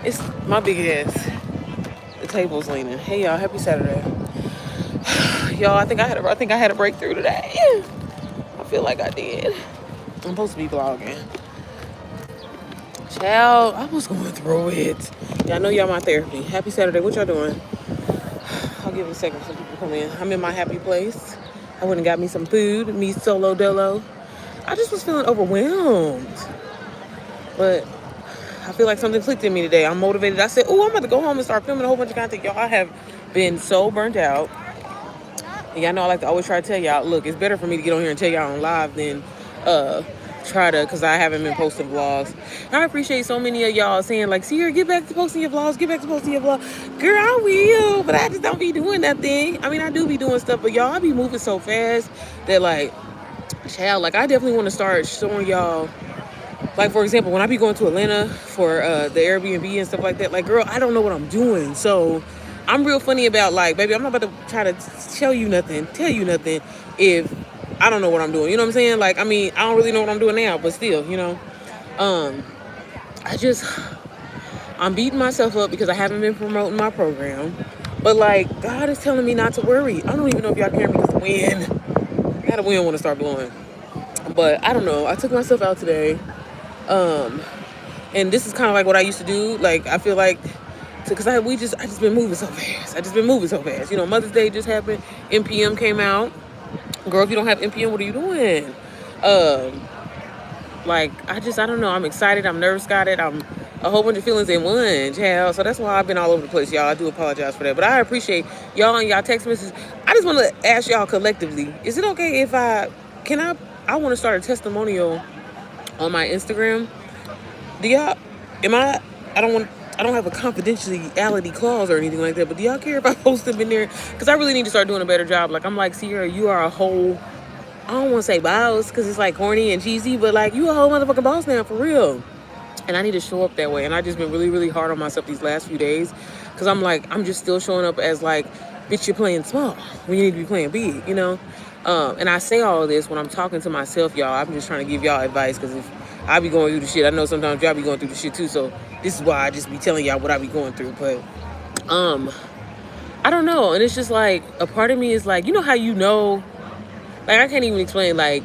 It's my big ass. The table's leaning. Hey y'all, happy Saturday. Y'all, I think I had a breakthrough today. I feel like I did. I'm supposed to be vlogging. Child, I was going through it. Y'all know y'all my therapy. Happy Saturday. What y'all doing? I'll give it a second for people to come in. I'm in my happy place. I went and got me some food, me solo dolo. I just was feeling overwhelmed. But I feel like something clicked in me today. I'm motivated. I said, oh, I'm about to go home and start filming a whole bunch of content. Y'all, I have been so burnt out. And y'all know I like to always try to tell y'all, look, it's better for me to get on here and tell y'all on live than uh try to, because I haven't been posting vlogs. And I appreciate so many of y'all saying, like, Sierra, get back to posting your vlogs, get back to posting your vlog. Girl, I will, but I just don't be doing nothing. I mean, I do be doing stuff, but y'all, I be moving so fast that, like, child, like, I definitely want to start showing y'all. Like, for example, when I be going to Atlanta for the Airbnb and stuff like that, like, girl, I don't know what I'm doing. So I'm real funny about, like, baby, I'm not about to try to tell you nothing if I don't know what I'm doing. You know what I'm saying? Like, I mean, I don't really know what I'm doing now, but still, um, I just, I'm beating myself up because I haven't been promoting my program. But, like, God is telling me not to worry. I don't even know if y'all can hear me because the wind, I had a wind want to start blowing. But I don't know. I took myself out today. Um, and this is kind of like what I used to do. Like, I feel like, because I just been moving so fast. I just been moving so fast. Mother's Day just happened. NPM came out. Girl, if you don't have NPM, what are you doing? Um, like, I don't know. I'm excited. I'm nervous. Got it. I'm a whole bunch of feelings in one, child. So that's why I've been all over the place, y'all. I do apologize for that, but I appreciate y'all and y'all text messages. I just want to ask y'all collectively: is it okay if can I? I want to start a testimonial on my Instagram. Do y'all? Am I? I don't want. I don't have a confidentiality clause or anything like that. But do y'all care if I post them in there? Because I really need to start doing a better job. Like, I'm like, Sierra, you are a whole. I don't want to say boss because it's like corny and cheesy, but like, you a whole motherfucking boss now for real. And I need to show up that way. And I just been really, really hard on myself these last few days because I'm like, I'm just still showing up as like, bitch, you're playing small when you need to be playing big. And I say all of this when I'm talking to myself, y'all. I'm just trying to give y'all advice because if I be going through the shit, I know sometimes y'all be going through the shit too. So this is why I just be telling y'all what I be going through. But um, I don't know. And it's just like a part of me is like, you know how like I can't even explain. Like,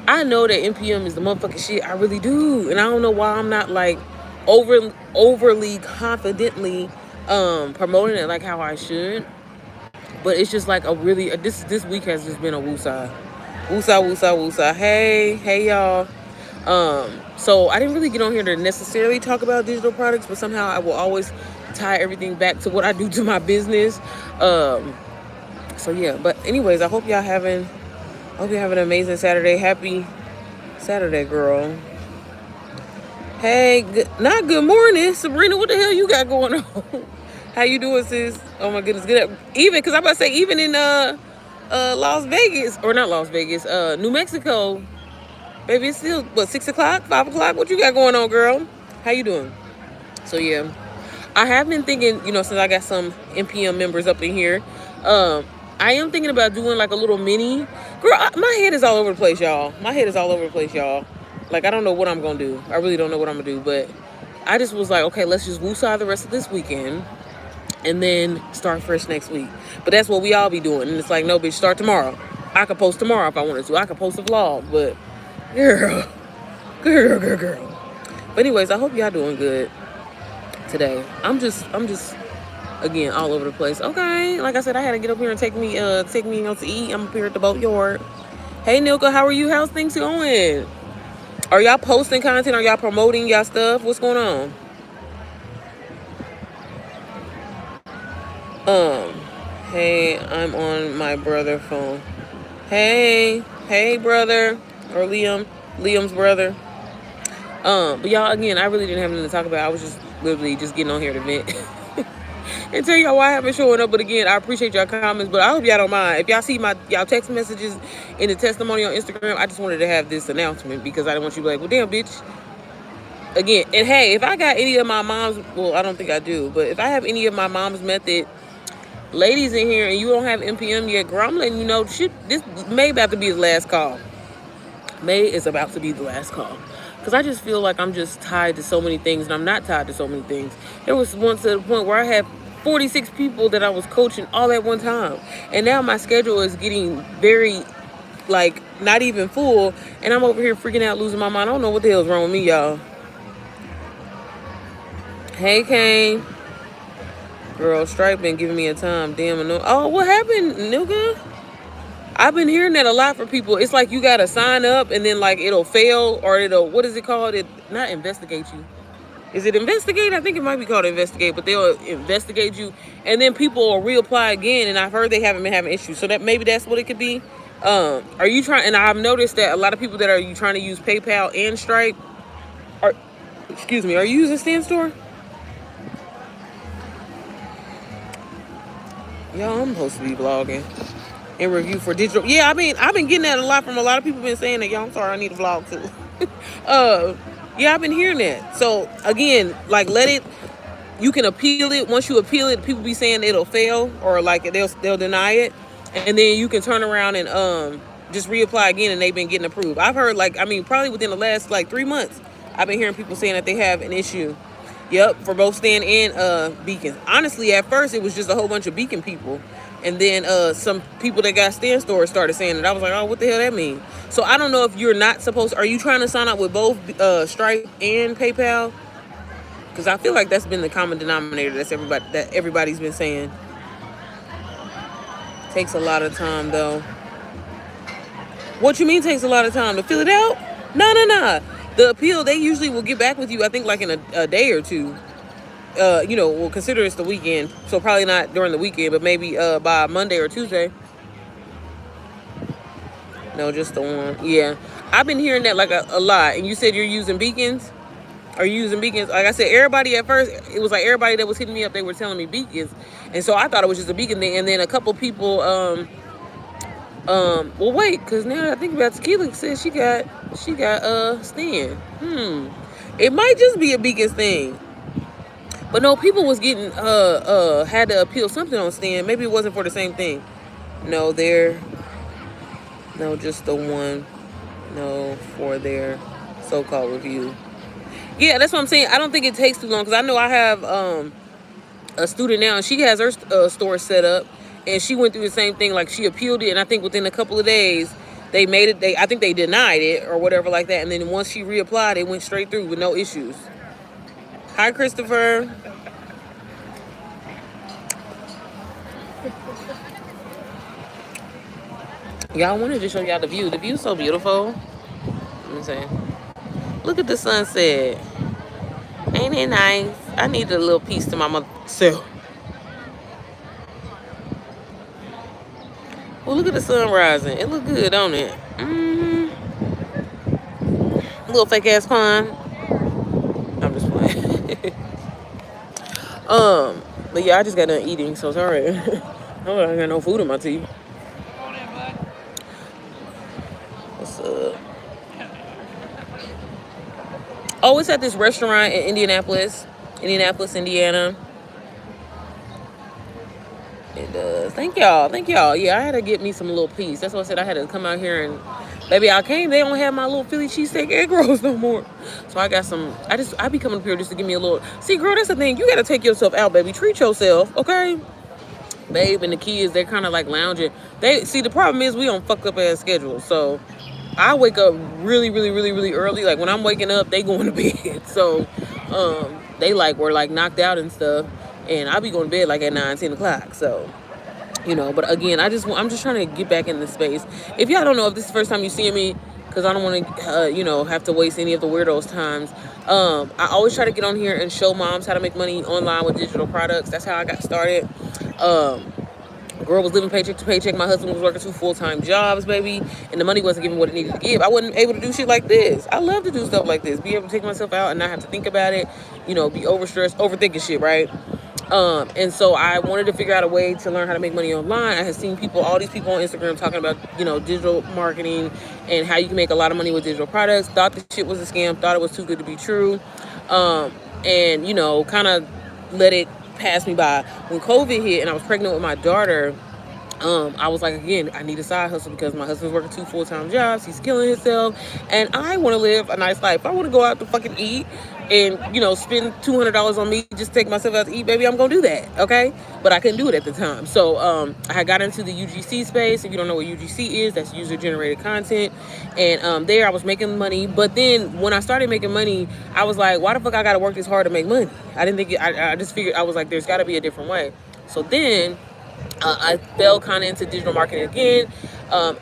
I know that NPM is the motherfucking shit. I really do. And I don't know why I'm not like overly confidently promoting it like how I should. But it's just like a really this week has just been a woosah. Woosah, woosah, woosah. Hey y'all. So I didn't really get on here to necessarily talk about digital products, but somehow I will always tie everything back to what I do to my business. So yeah, but anyways, I hope you're having an amazing Saturday. Happy Saturday, girl. Hey, not good morning, Sabrina. What the hell you got going on? How you doing, sis? Oh my goodness, good. Even because I'm about to say, even in Las Vegas, or not Las Vegas, New Mexico, baby, it's still what 6 o'clock, 5 o'clock. What you got going on, girl? How you doing? So yeah, I have been thinking, since I got some NPM members up in here, I am thinking about doing like a little mini. Girl, my head is all over the place, y'all. My head is all over the place, y'all. Like, I don't know what I'm gonna do. I really don't know what I'm gonna do, but I just was like, okay, let's just woosah the rest of this weekend and then start fresh next week. But that's what we all be doing. And it's like, no, bitch, start tomorrow. I could post tomorrow if I wanted to. I could post a vlog, but girl, girl. But anyways, I hope y'all doing good today. I'm just again all over the place. Okay, like I said, I had to get up here and take me out to eat. I'm up here at the boatyard. Hey Nilka, how are you? How's things going? Are y'all posting content? Are y'all promoting y'all stuff? What's going on? Um, hey, I'm on my brother phone. Hey brother, or Liam's brother. But y'all, again, I really didn't have anything to talk about. I was just literally just getting on here to vent. And tell y'all why I haven't showing up. But again, I appreciate y'all comments. But I hope y'all don't mind. If y'all see y'all text messages in the testimony on Instagram, I just wanted to have this announcement because I didn't want you to be like, well, damn, bitch. Again, and hey, if I got any of my mom's, well, I don't think I do, but if I have any of my mom's method ladies in here and you don't have NPM yet, girl, I'm letting you know, shit, this May about to be the last call. May is about to be the last call. Because because I just feel like I'm just tied to so many things, and I'm not tied to so many things. There was once at a point where I had 46 people that I was coaching all at one time, and now my schedule is getting very, like, not even full, and I'm over here freaking out, losing my mind. I don't know what the hell's wrong with me, y'all. Hey, Kane. Girl, Stripe been giving me a time. Damn, no. Oh, what happened, nigga? I've been hearing that a lot for people. It's like you gotta sign up and then like it'll fail, or it'll, what is it called? It not investigate you. Is it investigate? I think it might be called investigate, but they'll investigate you, and then people will reapply again. And I've heard they haven't been having issues, so that maybe that's what it could be. Are you trying? And I've noticed that a lot of people that are you trying to use PayPal and Stripe, are, excuse me, are you using Stand Store? Y'all, I'm supposed to be vlogging and review for digital. Yeah, I mean, I've been getting that a lot from a lot of people. Been saying that, y'all. I'm sorry, I need a vlog too. Yeah, I've been hearing that. So again, like, let it. You can appeal it. Once you appeal it, people be saying it'll fail, or like they'll deny it, and then you can turn around and just reapply again, and they've been getting approved. I've heard, like, I mean, probably within the last like 3 months, I've been hearing people saying that they have an issue. Yep, for both Stan and Beacon. Honestly, at first it was just a whole bunch of Beacon people, and then some people that got Stan stores started saying it. I was like, oh, what the hell that mean? So I don't know if you're not supposed. Are you trying to sign up with both Stripe and PayPal? Because I feel like that's been the common denominator that everybody's been saying. Takes a lot of time though. What you mean takes a lot of time to fill it out? No. The appeal, they usually will get back with you, I think, like in a day or two. You know, we'll consider it's the weekend, so probably not during the weekend, but maybe by Monday or Tuesday. No, just the one. Yeah, I've been hearing that like a lot. And you said you're using Beacons? Are you using Beacons? Like I said, everybody at first, it was like everybody that was hitting me up, they were telling me Beacons, and so I thought it was just a Beacon thing. And then a couple people, well, wait, because now that I think about it, Tequila said she got Stan. It might just be a Beacons thing. But no, people was getting had to appeal something on Stan. Maybe it wasn't for the same thing. No, just the one. No, for their so-called review. Yeah, that's what I'm saying. I don't think it takes too long, because I know I have a student now, and she has her store set up, and she went through the same thing. Like, she appealed it, and I think within a couple of days they made it. I think they denied it or whatever like that, and then once she reapplied, it went straight through with no issues. Hi, Christopher. Y'all, wanted to show y'all the view. The view's so beautiful. Let me see. Look at the sunset. Ain't it nice? I need a little piece to my myself. Well, look at the sun rising. It look good, don't it? Little fake ass pond. I'm just playing. But yeah, I just got done eating, so it's alright. Oh, I got no food in my teeth. What's up? Oh, it's at this restaurant in Indianapolis, Indiana. It does. Thank y'all. Yeah, I had to get me some little piece. That's why I said I had to come out here, and baby, I came. They don't have my little Philly cheesesteak egg rolls no more. So I got some. I be coming up here just to give me a little. See, girl, that's the thing. You gotta take yourself out, baby. Treat yourself, okay? Babe and the kids, they're kind of like lounging. The problem is we don't fuck up ass schedule. So I wake up really, really, really, really early. Like, when I'm waking up, they going to bed. So they were knocked out and stuff. And I be going to bed like at 9, 10 o'clock. So, you know, but again, I'm just trying to get back in this space. If y'all don't know, if this is the first time you see me, because I don't want to, have to waste any of the weirdos' times. I always try to get on here and show moms how to make money online with digital products. That's how I got started. Girl was living paycheck to paycheck. My husband was working 2 full-time jobs, baby, and the money wasn't giving what it needed to give. I wasn't able to do shit like this. I love to do stuff like this. Be able to take myself out and not have to think about it. Be overstressed, overthinking shit, right? And so I wanted to figure out a way to learn how to make money online. I had seen all these people on Instagram talking about, digital marketing and how you can make a lot of money with digital products. Thought the shit was a scam, thought it was too good to be true. And, kind of let it pass me by. When COVID hit and I was pregnant with my daughter, I was like, again, I need a side hustle because my husband's working 2 full-time jobs. He's killing himself. And I want to live a nice life. If I want to go out to fucking eat and, spend $200 on me, just take myself out to eat, baby, I'm going to do that. Okay. But I couldn't do it at the time. So, I had got into the UGC space. If you don't know what UGC is, that's user generated content. And, there I was making money. But then when I started making money, I was like, why the fuck I got to work this hard to make money? I didn't think I just figured, I was like, there's got to be a different way. So then, I fell kind of into digital marketing again.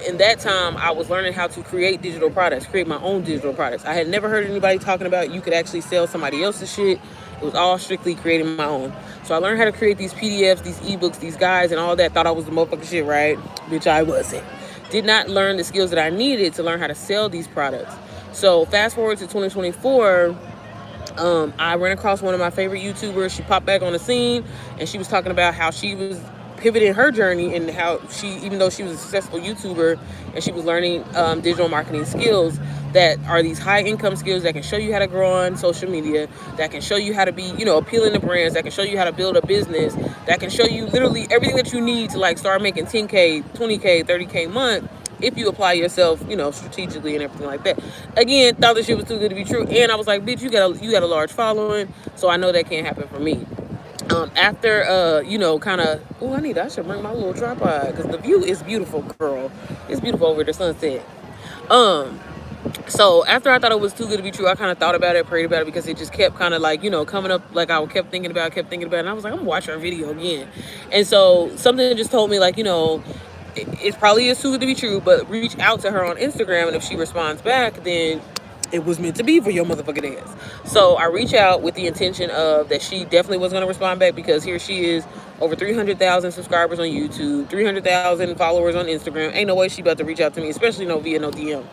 In that time, I was learning how to create digital products, create my own digital products. I had never heard anybody talking about you could actually sell somebody else's shit. It was all strictly creating my own. So I learned how to create these PDFs, these ebooks, these guides, and all that. Thought I was the motherfucking shit, right? Bitch, I wasn't. Did not learn the skills that I needed to learn how to sell these products. So fast forward to 2024. I ran across one of my favorite YouTubers. She popped back on the scene, and she was talking about how she was pivoting her journey and how she, even though she was a successful YouTuber and she was learning digital marketing skills that are these high income skills that can show you how to grow on social media, that can show you how to be, appealing to brands, that can show you how to build a business, that can show you literally everything that you need to like start making 10K, 20K, 30K a month if you apply yourself, strategically and everything like that. Again, thought this shit was too good to be true. And I was like, bitch, you got a large following, so I know that can't happen for me. After, I should bring my little tripod because the view is beautiful, girl. It's beautiful over the sunset. So after I thought it was too good to be true, I kind of thought about it, prayed about it, because it just kept kind of like, coming up, like I kept thinking about it, and I was like, I'm gonna watch our video again. And so something just told me, like, it probably is too good to be true, but reach out to her on Instagram, and if she responds back, then it was meant to be for your motherfucking ass. So I reach out with the intention of that she definitely was going to respond back, because here she is, over 300,000 subscribers on YouTube, 300,000 followers on Instagram. Ain't no way she about to reach out to me, especially via no DM.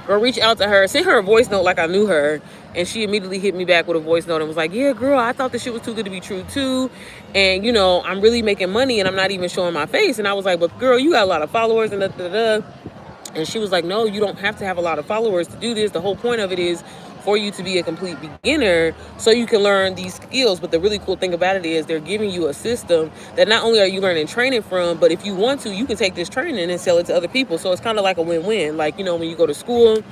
Girl, reach out to her, sent her a voice note like I knew her, and she immediately hit me back with a voice note and was like, yeah, girl, I thought this shit was too good to be true too, and I'm really making money and I'm not even showing my face. And I was like, but girl, you got a lot of followers and da-da-da. And she was like, no, you don't have to have a lot of followers to do this. The whole point of it is for you to be a complete beginner so you can learn these skills. But the really cool thing about it is they're giving you a system that not only are you learning training from, but if you want to, you can take this training and sell it to other people. So it's kind of like a win-win. Like, when you go to school,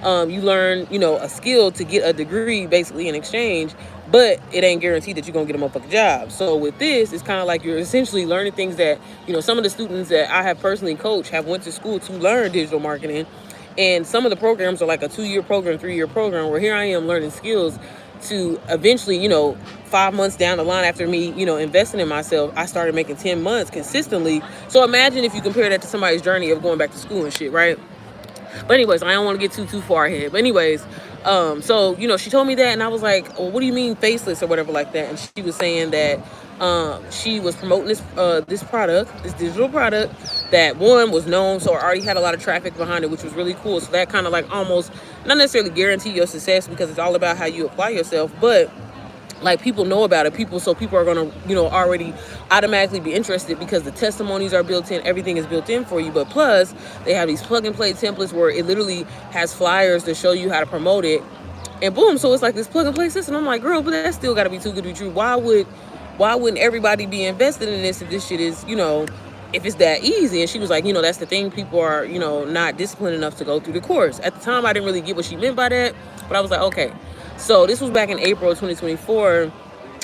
you learn, a skill to get a degree basically in exchange, but it ain't guaranteed that you're going to get a motherfucking job. So with this, it's kind of like you're essentially learning things that, some of the students that I have personally coached have went to school to learn digital marketing. And some of the programs are like a 2-year program, 3-year program, where here I am learning skills to eventually, 5 months down the line after me, investing in myself, I started making 10 months consistently. So imagine if you compare that to somebody's journey of going back to school and shit, right? But anyways, I don't want to get too far ahead. But anyways, so, she told me that, and I was like, well, what do you mean faceless or whatever like that? And she was saying that she was promoting this product, this digital product that, one, was known, so already had a lot of traffic behind it, which was really cool. So that kind of like almost not necessarily guarantee your success, because it's all about how you apply yourself, but like people know about it. People are going to, already automatically be interested because the testimonies are built in, everything is built in for you. But plus they have these plug and play templates where it literally has flyers to show you how to promote it, and boom. So it's like this plug and play system. I'm like, girl, but that still got to be too good to be true. Why wouldn't everybody be invested in this if this shit is, if it's that easy? And she was like, that's the thing. People are, not disciplined enough to go through the course. At the time, I didn't really get what she meant by that, but I was like, okay. So this was back in April of 2024.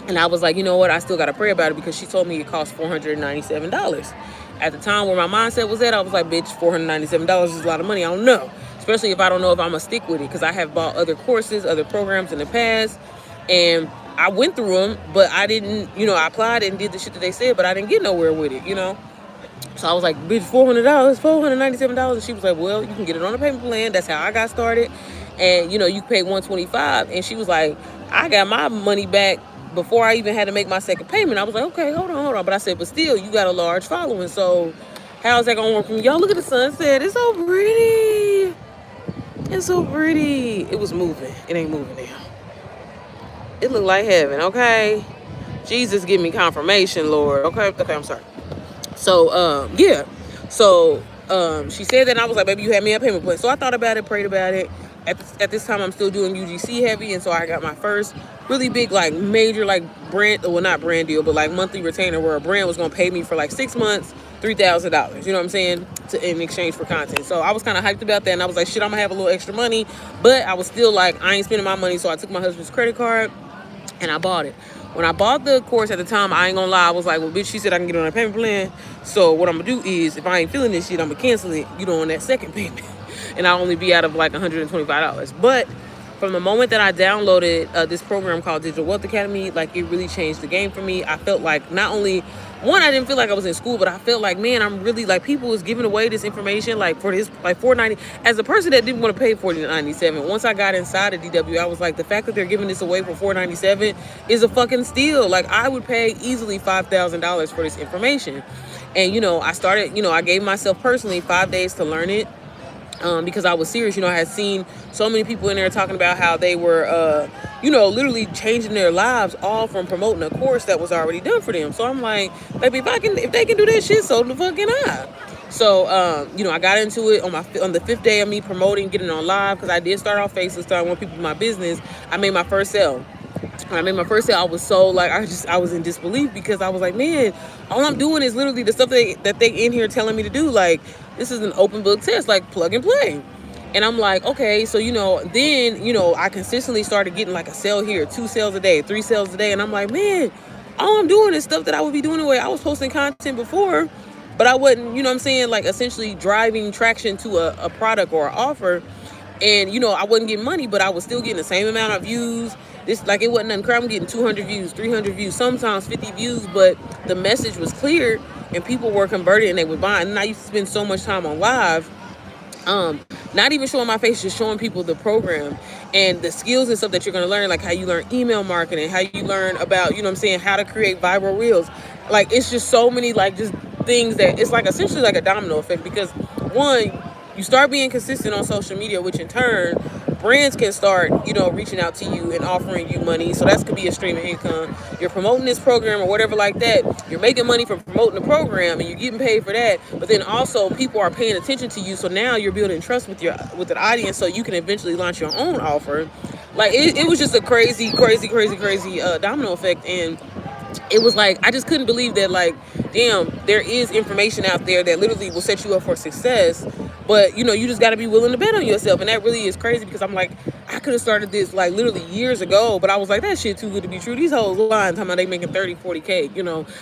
And I was like, you know what? I still got to pray about it, because she told me it cost $497. At the time where my mindset was at, I was like, bitch, $497 is a lot of money. I don't know. Especially if I don't know if I'm going to stick with it, because I have bought other courses, other programs in the past. And I went through them, but I didn't, I applied and did the shit that they said, but I didn't get nowhere with it, So I was like, bitch, $497. And she was like, well, you can get it on a payment plan. That's how I got started. And, you pay $125. And she was like, I got my money back before I even had to make my second payment. I was like, okay, hold on. But I said, but still, you got a large following. So how's that going to work for me? Y'all, look at the sunset. It's so pretty. It's so pretty. It was moving. It ain't moving now. It looked like heaven, okay? Jesus, give me confirmation, Lord. Okay, I'm sorry. So, yeah. So, she said that, and I was like, baby, you had me a payment plan. So I thought about it, prayed about it. At this time, I'm still doing UGC heavy, and so I got my first really big, like, major, like, brand, well, not brand deal, but, like, monthly retainer, where a brand was going to pay me for, like, 6 months $3,000. You know what I'm saying? In exchange for content. So I was kind of hyped about that, and I was like, shit, I'm gonna have a little extra money. But I was still like, I ain't spending my money, so I took my husband's credit card and I bought it. When I bought the course at the time, I ain't gonna lie, I was like, well, bitch, she said I can get on a payment plan. So what I'm gonna do is, if I ain't feeling this shit, I'm gonna cancel it, on that second payment. And I'll only be out of like $125. But from the moment that I downloaded this program called Digital Wealth Academy, like, it really changed the game for me. I felt like, not only, one, I didn't feel like I was in school, but I felt like, man, I'm really, like, people was giving away this information, like, for this, like, $4.90. As a person that didn't want to pay $4.97, once I got inside of DW, I was like, the fact that they're giving this away for $4.97 is a fucking steal. Like, I would pay easily $5,000 for this information. And, I started, I gave myself personally 5 days to learn it. Because I was serious. I had seen so many people in there talking about how they were, literally changing their lives, all from promoting a course that was already done for them. So I'm like, baby, if they can do that shit, so the fucking I. So, I got into it on the 5th day of me promoting, getting on live, because I did start off Facebook, starting with people in my business. I made my first sale. When I made my first sale, I was so, like, I was in disbelief, because I was like, man, all I'm doing is literally the stuff that they in here telling me to do. Like, this is an open book test, like, plug and play. And I'm like, okay, so, then, I consistently started getting like a sale here, 2 sales a day, 3 sales a day. And I'm like, man, all I'm doing is stuff that I would be doing anyway. I was posting content before, but I wasn't, like, essentially driving traction to a product or an offer. And, I wasn't getting money, but I was still getting the same amount of views. This, like, it wasn't nothing crazy. I'm getting 200 views, 300 views, sometimes 50 views, but the message was clear and people were converted and they would buy. And I used to spend so much time on live, not even showing my face, just showing people the program and the skills and stuff that you're going to learn, like how you learn email marketing, how you learn about, how to create viral reels. Like, it's just so many, like, just things that it's like essentially like a domino effect, because one, you start being consistent on social media, which in turn, brands can start, reaching out to you and offering you money. So that could be a stream of income. You're promoting this program or whatever like that. You're making money from promoting the program and you're getting paid for that. But then also people are paying attention to you. So now you're building trust with an audience, so you can eventually launch your own offer. Like, it was just a crazy domino effect. And it was like, I just couldn't believe that, like, damn, there is information out there that literally will set you up for success. But, you just got to be willing to bet on yourself. And that really is crazy, because I'm like, I could have started this, like, literally years ago. But I was like, that shit too good to be true. These hoes lying, talking about they making 30, 40K.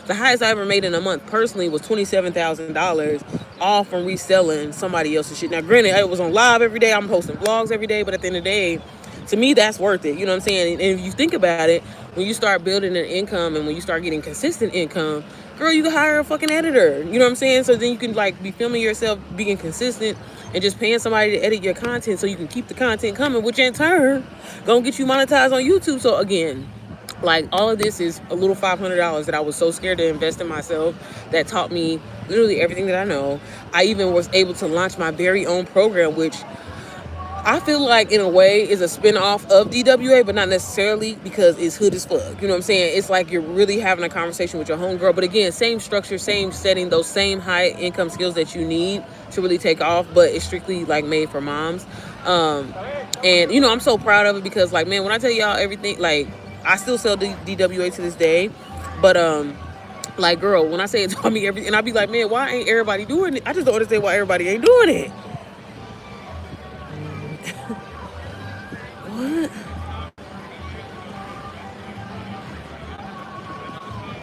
The highest I ever made in a month personally was $27,000, all from reselling somebody else's shit. Now, granted, it was on live every day. I'm posting vlogs every day. But at the end of the day, to me, that's worth it. You know what I'm saying? And if you think about it, when you start building an income and when you start getting consistent income, girl, you can hire a fucking editor. You know what I'm saying? So then you can, like, be filming yourself, being consistent, and just paying somebody to edit your content so you can keep the content coming, which in turn gonna get you monetized on YouTube. So again, like, all of this is a little $500 that I was so scared to invest in myself, that taught me literally everything that I know. I even was able to launch my very own program, which I feel like in a way is a spin-off of DWA, but not necessarily, because it's hood as fuck. You know what I'm saying? It's like you're really having a conversation with your homegirl. But again, same structure, same setting, those same high income skills that you need to really take off, but it's strictly like made for moms. And I'm so proud of it, because, like, man, when I tell y'all everything, like, I still sell DWA to this day. But like, girl, when I say it taught me everything, and I be like, man, why ain't everybody doing it? I just don't understand why everybody ain't doing it. What?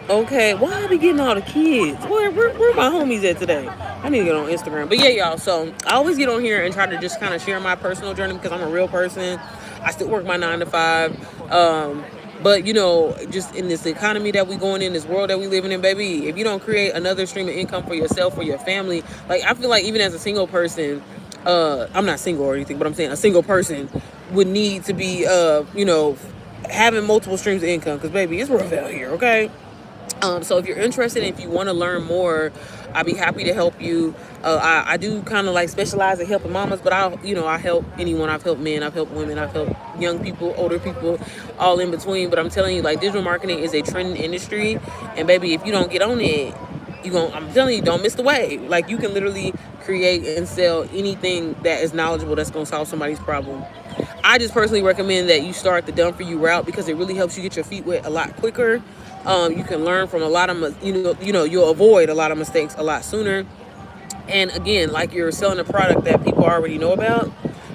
Okay, why I be getting all the kids? Where my homies at today? I need to get on Instagram. But yeah, y'all, so I always get on here and try to just kind of share my personal journey, because I'm a real person. I still work my 9 to 5. But, just in this economy that we going in, this world that we living in, baby, if you don't create another stream of income for yourself or your family, like, I feel like even as a single person, I'm not single or anything, but I'm saying a single person would need to be, having multiple streams of income, because, baby, it's rough out here, okay? So if you're interested, if you want to learn more, I'd be happy to help you. I do kind of like specialize in helping mamas, but I help anyone. I've helped men, I've helped women, I've helped young people, older people, all in between. But I'm telling you, like, digital marketing is a trending industry, and baby, if you don't get on it, I'm telling you, don't miss the wave. Like, you can literally create and sell anything that is knowledgeable that's gonna solve somebody's problem. I just personally recommend that you start the done for you route because it really helps you get your feet wet a lot quicker. You can learn from a lot of, you'll avoid a lot of mistakes a lot sooner. And again, like you're selling a product that people already know about.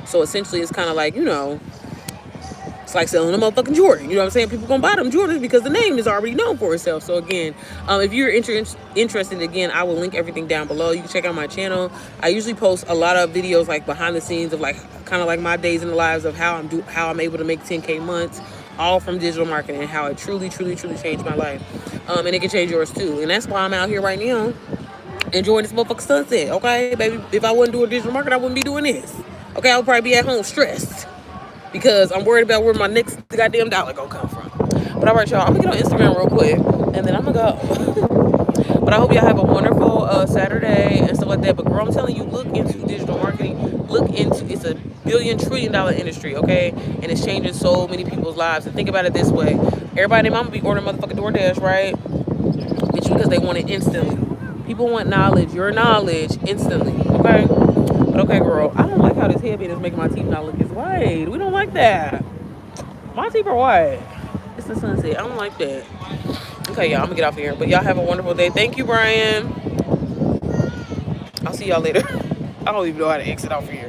So essentially it's kind of like, it's like selling a motherfucking Jordan. You know what I'm saying? People gonna buy them Jordans because the name is already known for itself. So again, if you're interested, again, I will link everything down below. You can check out my channel. I usually post a lot of videos like behind the scenes of like kind of like my days in the lives of how I'm able to make 10K months, all from digital marketing, and how it truly changed my life. And it can change yours too. And that's why I'm out here right now enjoying this motherfucking sunset. Okay, baby. If I wasn't doing digital marketing, I wouldn't be doing this. Okay, I would probably be at home stressed, because I'm worried about where my next goddamn dollar gonna come from. But all right, y'all, I'm gonna get on Instagram real quick, and then I'm gonna go. But I hope y'all have a wonderful Saturday and stuff like that. But girl, I'm telling you, look into digital marketing. It's a billion-trillion-dollar industry, okay? And it's changing so many people's lives. And think about it this way. Everybody, mama be ordering motherfucking DoorDash, right? Bitch, because they want it instantly. People want knowledge, your knowledge, instantly, okay? But okay, girl, I don't like how this headband is making my teeth not look as white. We don't like that. My teeth are white. It's the sunset. I don't like that. Okay, y'all, I'm gonna get off of here. But y'all have a wonderful day. Thank you, Brian. I'll see y'all later. I don't even know how to exit off of here.